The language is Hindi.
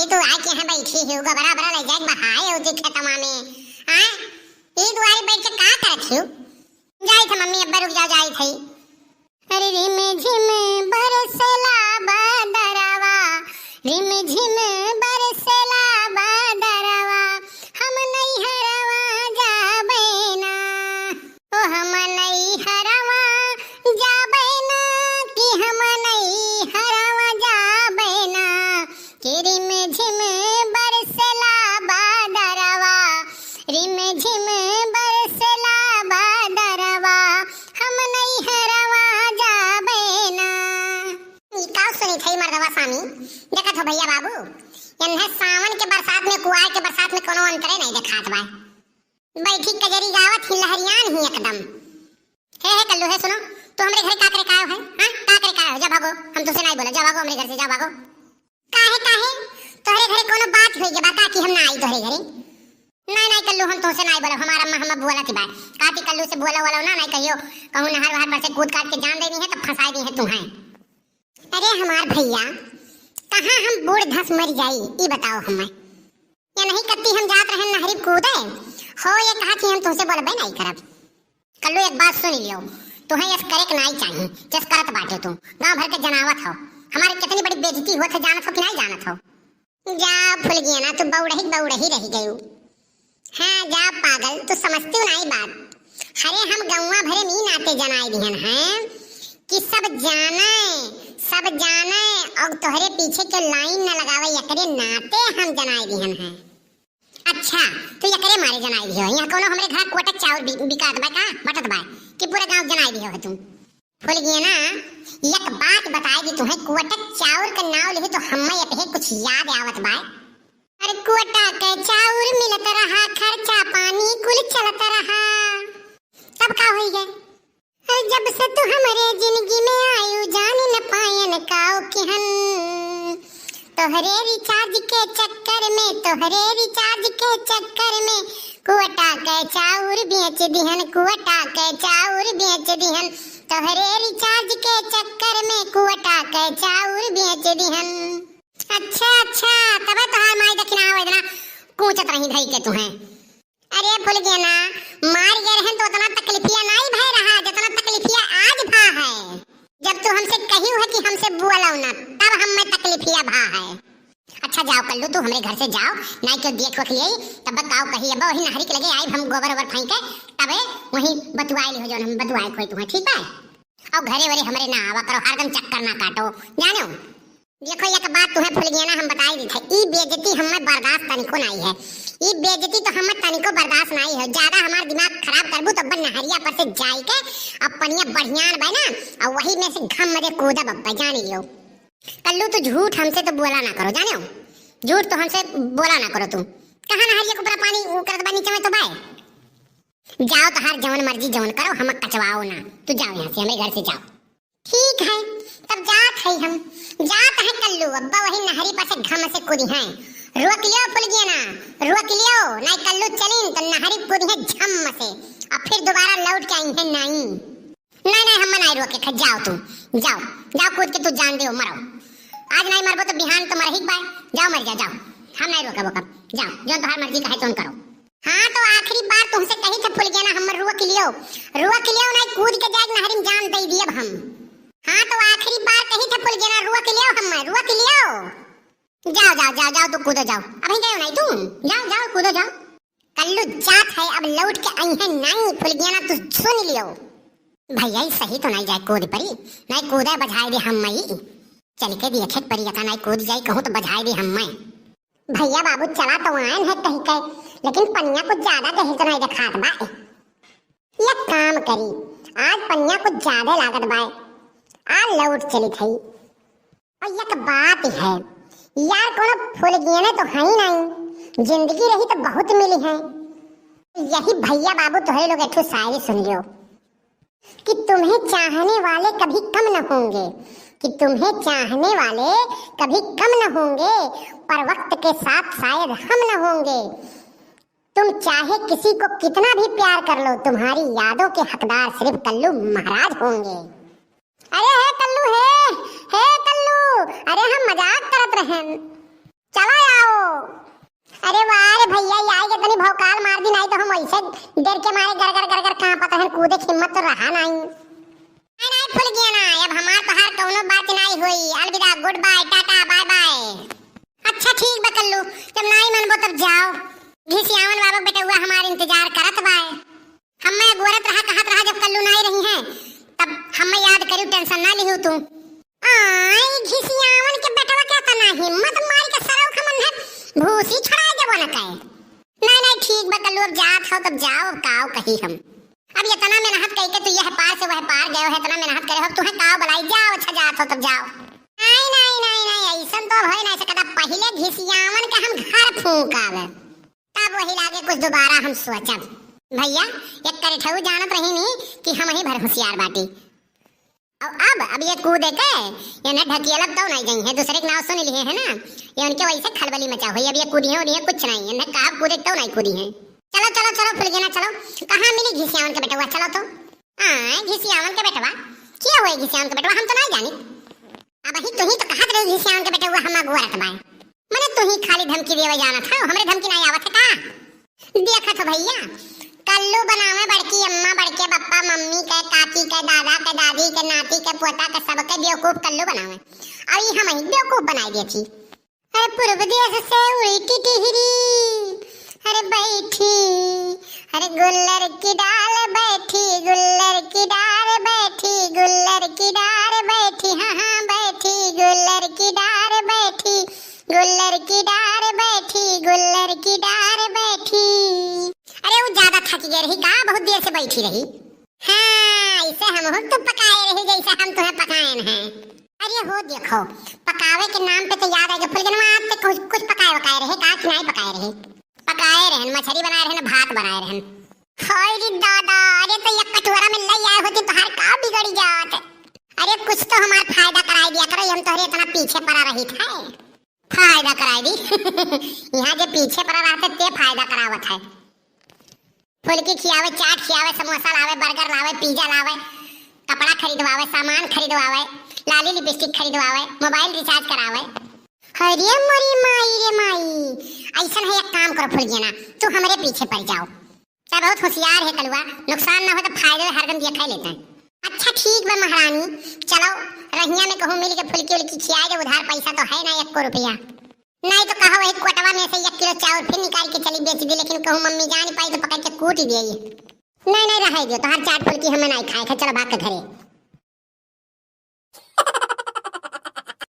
चाची तू आ के है बैठी ही उगा बराबर ले जाए बहाए उदी खेतवा में हां ई दुआरी बैठ के का करत हियो जाई थे मम्मी अब्बा रुक जाई थई अरे रिम झिम बरसला बादरवा रिम झिम बरसला बादरवा हम नहीं हरवा जाबे ना ओ हम नहीं हरवा जाबे ना कि हम नहीं हरवा जाबे ना कि रिम झिम बरसला बादरवा रिम झिम बरसला बादरवा हम नहीं हरवा जाबे ना ई का सुनी थई मर्दवा स्वामी देखत हो भैया बाबू यन्हे सावन के बरसात में कुआर के बरसात में कोनो अंतरे नहीं देखात बा बैठी कजरी गावत ही लहरियान ही एकदम हे कल्लू है सुनो तू हमरे घर का करे का है हां का करे का है जा भागो हम तुझसे नहीं बोला जा भागो हमरे घर से जा भागो काहे तोहरे घरे कोनो बात होई के बता कि हम ना आई तोहरे घरे नहीं कल्लू हम तुझसे नहीं बोला हमारा अम्मा हम बोला थी बात काती कल्लू से बोला वाला ना नहीं कहियो कहूं नहर वहर पर से कूद काट के जान देनी है तो फंसाई दी है तुम्हें अरे हमार भैया कहां हम बूढ़ धस मर जाई ई बताओ हमें या नहीं कत्ती हम जात रहन नहरी कूदे हो ये कहा कि हम तुमसे बोलबे नहीं करब कल्लू एक बात सुन लियो तुहे यस करे के नहीं चाहिए जस करत बाटे तू गांव भर के जनावत हो हमारे कितनी बड़ी बेइज्जती होत है जानत हो कि नहीं जानत हो जा भूल गया ना तू बौड़ही रह गई हां जा पागल तू समझती हो नहीं बात अरे हम गौवा भरे में नाते जनाई दिहन हैं कि सब जाने और तोहरे पीछे के लाइन न लगावे एकरे नाते हम जनाई दिहन हैं अच्छा तो एकरे मारे जनाई दियो यहां कोनो हमरे घर कोटक चावल बिकात बा का बटत बा कि पूरा गांव जनाई दियो है तुम भूल गए ना एक बात बताएगी तुम्हें कोटक चावल का नाम ले तो हमें ये कुछ याद आवत बा अरे कोटा के चावल मिलत रहा खर्चा पानी कुल चलत रहा तब का होई गए अरे जब से तू हमारे जिंदगी में आयु जान न पायन काओ किहन तोहरे रिचार्ज के चक्कर में कोटा के चाउर बेच दिहन कोटा के चाउर बेच दिहन तोहरे रिचार्ज के चक्कर में कोटा के चाउर बेच दिहन अच्छा तब तोहार माई दक्षिणा वेदना कूचत रही भई के तुहे अरे भूल गया ना मार गए रहन तो उतना तकलीफिया नहीं भय रहा जितना तकलीफिया आज भा है जब तू हमसे कही है कि हमसे बोलो ना तब हम में तकलीफिया भा है अच्छा जाओ कल्लू तू हमरे घर से जाओ नहीं तो देख वख लिए तब बताओ कही अब वही नहरी के लगे आई हम गोबर ओबर फेंक के तबे वही बतुआई हो जो हम बतुआई खोई तुम्हें ठीक है और घरे वरे हमरे ना आवा करो हरदम चक्कर ना काटो जानो देखो एक बात तुम्हें भूल गया ना हम बताई दी थी ई बेइज्जती हमें बर्दाश्त तनिको नहीं है ई बेइज्जती तो हमें तनिको बर्दाश्त नहीं है ज्यादा हमार दिमाग खराब करबू तो नहरिया पर से जाई के अपनिया बढ़ियान बा ना और वही में से घम मरे कूदा बब्बा जान लियो कल्लू तो झूठ हमसे तो बोला ना करो जानो झूठ तो हमसे बोला ना करो तुम कहां नहरिया को पूरा पानी करत बा नीचे में तो बाय जाओ तो हर जवन मर्जी जवन करो हम कचवाओ ना तू जाओ यहां से हमें घर से जाओ ठीक है तब जात है कल्लू अब्बा वही नहरी पर से घम से कूदी हैं रोक लियो फुल गया ना रोक लियो नहीं कल्लू चलीन तो नहरी कूदी है झम से अब फिर दोबारा लौट के आई है नहीं हम नहीं रोके जाओ तुम जाओ कूद के तू जान दे मरो आज नहीं मरबो तो बिहान तो मर ही बाय जाओ मर जाओ हम नहीं रोके वो कब जाओ जो तुम्हारी मर्जी का है तुम करो हाँ तो आखिरी बार तुमसे कही थे फुल गया ना हम रोक लियो नहीं कूद के जाए नहरी में जान दे दिए अब हम हाँ तो आखिरी बार कही थे फुल गया ना रोक लियो जाओ तो कूदो जाओ अभी गए नहीं तुम जाओ कूदो जाओ कल्लू जात है अब लौट के आई है नहीं फुल गया ना तू सुन लियो भैया सही तो नहीं जाए कूद परी नहीं कूदे बजाए दे हम मई चल के देखे परी का नहीं कूद जाए कहूँ तो बजाए दे हम मैं भैया बाबू चला तो आयन है कहीं के लेकिन पन्या कुछ ज्यादा कहीं तो नहीं दिखात बा ये काम करी आज पन्या कुछ ज्यादा लागत बा आ लौट चली थी और एक बात है यार कोनो फूल गए तो है ही नहीं जिंदगी रही तो बहुत मिली है यही भैया बाबू तुम्हारे लोग एक शायरी सुन लियो कि तुम्हें चाहने वाले कभी कम न होंगे पर वक्त के साथ शायद हम न होंगे तुम चाहे किसी को कितना भी प्यार कर लो तुम्हारी यादों के हकदार सिर्फ कल्लू महाराज होंगे अरे है कल्लू अरे हम मजाक करत रहें चलो आओ। अरे वाह रे भैया, ये आएगे तनी भौकाल मार दी, नहीं तो हम ऐसे डर के मारे गर गर गर गर कांपत हन, कूदे की हिम्मत तो रहा नहीं। नहीं फुल गया ना, अब हमार तोहार कौनो बात नहीं हुई। अलविदा, goodbye, tata, bye bye. अच्छा ठीक बा कल्लू, जब नहीं मनबो तब जाओ। घिसियावन बाबा बेटा हुआ हमार इंतजार करत बाय। हम्मे गोरत रहा कहत रहा जब कल्लू नहीं रही है तब हम्मे याद करी, टेंशन ना लिहू तू। आई घिसियावन के बेटवा क्या तना हिम्मत मारी के सरौ खमन है भूसी छड़ा देबो न कहे। नहीं ठीक बा कल्लू, अब जात हो तब जाओ, अब काओ कही हम। अब ये तना मेहनत कई के तू यह पार से वह पार गए है, तना मेहनत करे हो तू है काओ बलाई, जाओ अच्छा जात हो तब जाओ। नहीं ऐसन तो भई नहीं सकता, पहले घिसियावन के हम घर फूंकावे तब वही लागे कुछ दोबारा हम सोचब। भैया एक करे ठऊ जानत रही नी कि हम ही भर होशियार बाटी। अब ये कूदे के ये न ढकेलब तो नहीं गई है, दूसरे के नाव सुन लिए है ना, ये उनके वैसे खलबली मचा हुई। अब ये कूदी है और ये कुछ नहीं है, न काब कूदे तो नहीं कूदी है। चलो चलो चलो फुल गया ना, चलो कहाँ मिली घिसियावन के बेटवा, चलो तो। घिसियावन के बेटवा क्या हुआ, घिसियावन के बेटवा हम तो नहीं जानी। अब ही तू ही तो कहत रही घिसियावन के बेटवा हम अगुआ रतबाए, मने तू ही खाली धमकी देवे जाना था, हमरे धमकी नहीं आवत है का। देखा तो भैया कल्लू बनावे बड़की अम्मा, बड़के पप्पा, मम्मी के, काकी के, दादा के, दादी के, नाती के, पोता के, सबके बेवकूफ कल्लू बनावे। और ये हम ही बेवकूफ बनाई दी थी। अरे पूर्व देश से उल्टी टिहरी अरे बैठी, अरे गुल्लर की डाल बैठी, गुल्लर की डाल बैठी, गुल्लर की डाल बैठी, हाँ बैठी, गुल्लर की डाल बैठी, गुल्लर की डाल बैठी, गुल्लर की डाल बैठी। अरे वो ज्यादा थक गई रही का, बहुत देर से बैठी रही। हाँ इसे हम हो तो पकाए रही जैसे हम तुम्हें पकाए हैं। अरे हो देखो पकावे के नाम पे तो याद आएगा फुलगनवा, आप तो कुछ पकाए वकाए रहे का कि नहीं पकाए रहे? पकाए रहन, मछली बनाए रहन, भात बनाए रहन। हाय रे दादा, अरे तो एक कटोरा में ले आए होती तो हर का बिगड़ जात। अरे कुछ तो हमार फायदा कराई दिया करो, हम तोहरे इतना पीछे पड़ा रही था, फायदा कराई दी। यहाँ जो पीछे पड़ा रहते ते फायदा करावत है। फुलकी खियावे, चाट खियावे, समोसा लावे, बर्गर लावे, पिज्जा लावे, कपड़ा खरीदवावे, सामान खरीदवावे, लाली लिपस्टिक खरीदवावे, मोबाइल रिचार्ज करावे। अरे मोरी माई रे माई, ऐसा है एक काम करो फुल ना, तू हमारे पीछे पड़ जाओ। तब बहुत होशियार है कलुआ, नुकसान ना हो तो फायदे हरदम दिखा लेते हैं। अच्छा ठीक बा महारानी, चलो रहिया में कहूँ मिल के फुलकी उलकी खियाए दे, उधार पैसा तो है ना 1 रुपया, नहीं तो कहो वही कोटवा में से 1 किलो चावल फिर निकाल के चली बेच दी, लेकिन कहूँ मम्मी जान पाई तो पकड़ के कूट दिए। नहीं रह दियो तो हर चाट फुलकी हमें नहीं खाए, चलो भाग के घरे।